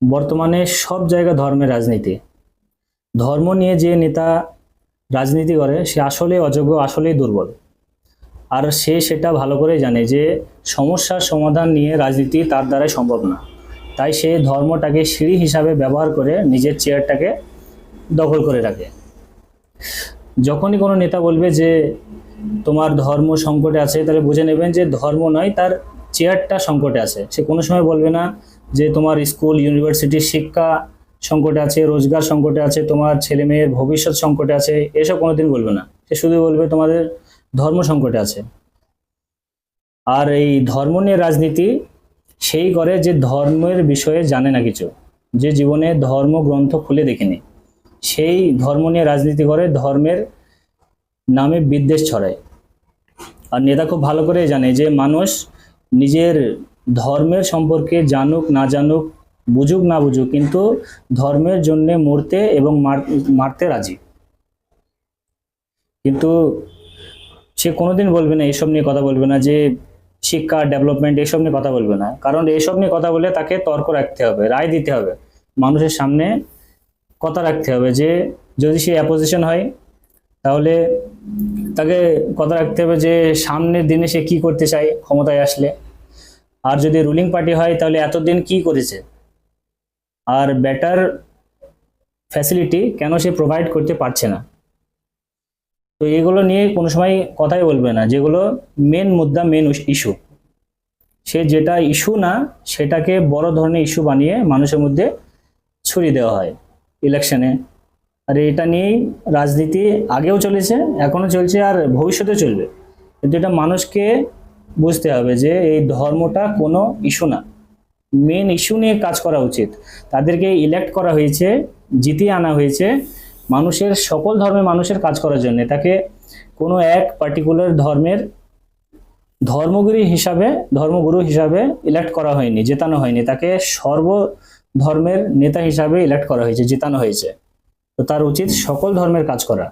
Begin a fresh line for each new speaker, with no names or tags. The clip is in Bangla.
বর্তমানে সব জায়গায় ধর্মের রাজনীতি। ধর্ম নিয়ে যে নেতা রাজনীতি করে সে আসলেই অযোগ্য, আসলেই দুর্বল। আর সে সেটা ভালো করে জানে যে সমস্যার সমাধান নিয়ে রাজনীতি তার দ্বারাই সম্ভব না। তাই সে ধর্মটাকে সিঁড়ি হিসাবে ব্যবহার করে নিজের চেয়ারটাকে দখল করে রাখে। যখনই কোনো নেতা বলবে যে তোমার ধর্ম সংকটে আছে, তাহলে বুঝে নেবেন যে ধর্ম নয়, তার চেয়ারটা সংকটে আছে। সে কোনো সময় বলবে না যে তোমার স্কুল ইউনিভার্সিটির শিক্ষা সংকটে আছে, রোজগার সংকটে আছে, তোমার ছেলে মেয়ের ভবিষ্যৎ সংকটে আছে, এসব কোনোদিন বলবে না। সে শুধু বলবে তোমাদের ধর্ম সংকটে আছে। আর এই ধর্ম নিয়ে রাজনীতি সেই করে যে ধর্মের বিষয়ে জানে না কিছু, যে জীবনে ধর্মগ্রন্থ খুলে দেখেনি, সেই ধর্ম নিয়ে রাজনীতি করে, ধর্মের নামে বিদ্বেষ ছড়ায়। আর নেতা খুব ভালো করে জানে যে মানুষ নিজের ধর্মের সম্পর্কে জানুক না জানুক, বুঝুক না বুঝুক, কিন্তু ধর্মের জন্য মরতে এবং মারতে রাজি। কিন্তু সে কোনোদিন বলবে না, এসব নিয়ে কথা বলবে না, যে শিক্ষা ডেভেলপমেন্ট এসব নিয়ে কথা বলবে না। কারণ এসব নিয়ে কথা বলে তাকে তর্ক রাখতে হবে, রায় দিতে হবে, মানুষের সামনে কথা রাখতে হবে। যে যদি সে অ্যাপোজিশন হয় তাহলে তাকে কথা রাখতে হবে যে সামনের দিনে সে কি করতে চায় ক্ষমতায় আসলে। আর যদি রুলিং পার্টি হয় তাহলে এতদিন কি করেছে, আর বেটার ফ্যাসিলিটি কেন সে প্রোভাইড করতে পারছে না। তো এগুলো নিয়ে কোনো সময় কথাই বলবে না, যেগুলো মেন মুদ্রা, মেন ইস্যু। সে যেটা ইস্যু না সেটাকে বড় ধরনের ইস্যু বানিয়ে মানুষের মধ্যে ছড়িয়ে দেওয়া হয় ইলেকশনে। আর এটা নিয়েই রাজনীতি আগেও চলেছে, এখনো চলছে, আর ভবিষ্যতে চলবে। কিন্তু এটা মানুষকে বুঝতে হবে যে এই ধর্মটা কোনো ইস্যু না, মেন ইস্যু নিয়ে কাজ করা উচিত। তাদেরকে ইলেক্ট করা হয়েছে, জিতিয়ে আনা হয়েছে মানুষের, সকল ধর্মের মানুষের কাজ করার জন্য। তাকে কোনো এক পার্টিকুলার ধর্মের ধর্মগুরু হিসাবে ইলেক্ট করা হয়নি, জেতানো হয়নি। তাকে সর্ব ধর্মের নেতা হিসাবে ইলেক্ট করা হয়েছে, জেতানো হয়েছে। তো তার উচিত সকল ধর্মের কাজ করা।